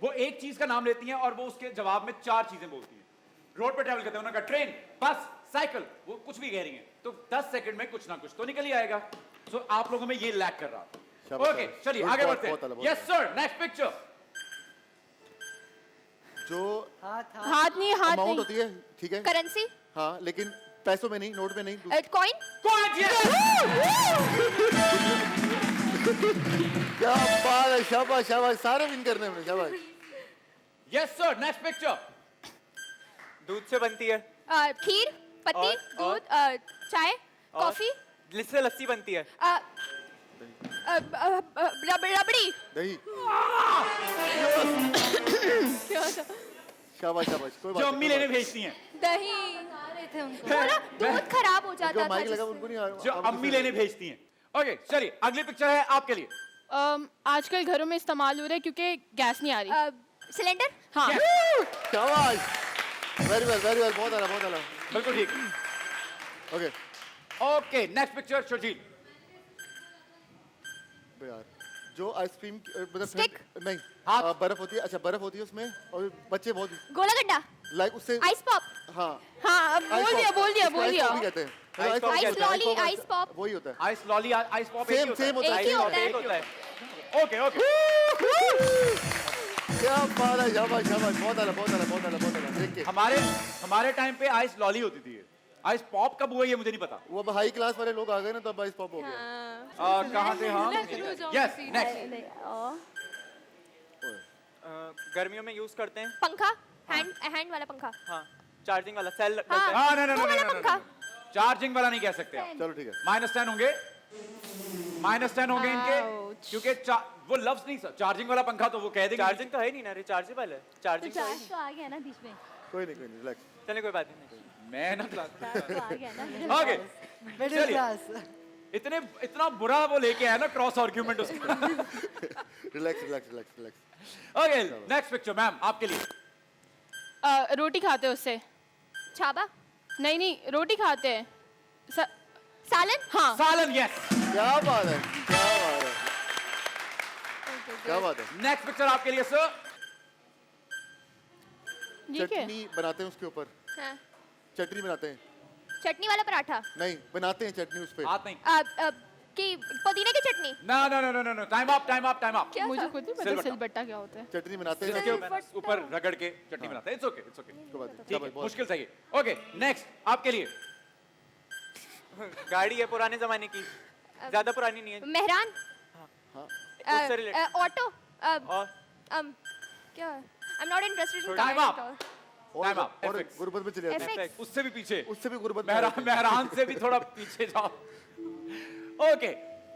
वो एक चीज का नाम लेती हैं और वो उसके जवाब में 4 चीजें बोलती हैं। रोड पे ट्रैवल करते हैं, उन्होंने कहा ट्रेन, बस, साइकिल, वो कुछ भी कह रही हैं, तो 10 सेकंड में कुछ ना कुछ तो निकल ही आएगा। सो आप लोगों में ये लैक कर रहा था। ओके, चलिए आगे बढ़ते हैं। Yes sir, next picture. जो हाथ नहीं, हाथ अमाउंट नहीं। होती है, ठीक है, करेंसी, हाँ, लेकिन पैसों में नहीं, नोट में नहीं। कॉइन। क्या बात है, शाबाश शाबाश, सारे विन करने में, शाबाश। Yes sir, next picture. दूध से बनती है, खीर, पत्ती, और? दूध, चाय, कॉफी, जिससे लस्सी बनती है, रबड़ी। दही। शाबाश शाबाश, कोई बात जो नहीं, अम्मी कोई लेने बात भेजती हैं, दही। दूध खराब हो नहीं। जाता जो था माइक लगा जिससे। उनको नहीं आ रहा। जो अम्मी लेने भेजती हैं। ओके, चलिए अगली पिक्चर है आपके लिए। आजकल घरों में इस्तेमाल हो रहा है क्योंकि गैस नहीं आ रही। सिलेंडर। हाँ। शाबाश, वेरी वेल, बहुत आला, बहुत आला। बिल्कुल ठीक। Okay okay, next picture Sharjeel. यार, जो आइसक्रीम मतलब Stick? नहीं, हाथ। बर्फ होती है, अच्छा बर्फ होती है उसमें, और बच्चे बहुत गोला गड्ढा, लाइक उससे, आइस पॉप, हाँ, हाँ, अब बोल आइस दिया पॉप। बोल दिया इसको बोल आइस दिया पॉप ही कहते हैं। आइस पॉप आइस कहते हैं। Lolly, ice pop. वही होता है, ice lolly, ice pop same होता है। एक ही आइस होता पॉप है। एक होता है। Okay okay. क्या बात है, शाबाश शाबाश, बहुत आला, बहुत आला, बहुत आला, बहुत आला, देख के। हमारे टाइम पे आइस लॉली होती थी। आइस पॉप कब हुआ ये मुझे नहीं पता। वो अब हाई क्लास वाले लोग आ गए ना, तो अब आइस पॉप हो गया। कहाँ थे हम? Yes, next. गर्मियों में यूज करते हैं, पंखा, हैंड वाला पंखा। हाँ, चार्जिंग वाला सेल हाँ। डलता है। हाँ, वो वाला पंखा। चार्जिंग वाला नहीं कह सकते आप। चलो ठीक है, -10 होंगे, -10 होंगे इनके, Ouch. क्योंकि वो लफ्ज नहीं सर, चार्जिंग वाला पंखा तो वो कह देंगे। चार्जिंग तो है नहीं ना, रिचार्जेबल है, चार्जिंग तो है नहीं। तो आ गया ना बीच में, कोई नहीं, रिलैक्स। चलिए कोई बात नहीं। मैं ना तो आ गया ना। ओके, चलिए इतना बुरा वो लेके आया ना क्रॉस आर्ग्यूमेंट उसका। Relax relax relax relax. Okay, next picture ma'am आपके लिए। रोटी खाते हैं उससे। छाबा, नहीं, रोटी खाते हैं। सालन। हाँ। सालन, यस। क्या बात है, क्या बात है, क्या बात है। नेक्स्ट पिक्चर आपके लिए सर। ये क्या है? चटनी बनाते हैं उसके ऊपर, हाँ। चटनी बनाते हैं, चटनी वाला पराठा। नहीं बनाते हैं चटनी उस पे। हाथ नहीं। कि पुदीने की चटनी। No, time up. क्या मुझे था? खुद नहीं पता सिलबट्टा। सिलबट्टा क्या होता है। चटनी बनाते हैं, इसके ऊपर रगड़ के चटनी बनाते हैं। It's okay. कोई बात नहीं, ठीक है, शाबाश, बहुत। मुश्किल सही है। ओके, नेक्स्ट आपके लिए। गाड़ी है पुराने जमाने की, ज्यादा पुरानी नहीं है। मेहरान। हाँ, उससे related। ऑटो। और क्या? I'm not interested in Time cars up. at all. Time up, और FX। गुर्बत में चले जाते हैं, FX। उससे भी पीछे, उससे भी गुर्बत में आ जाते हैं। मेहरान से भी थोड़ा पीछे जाओ। ओके,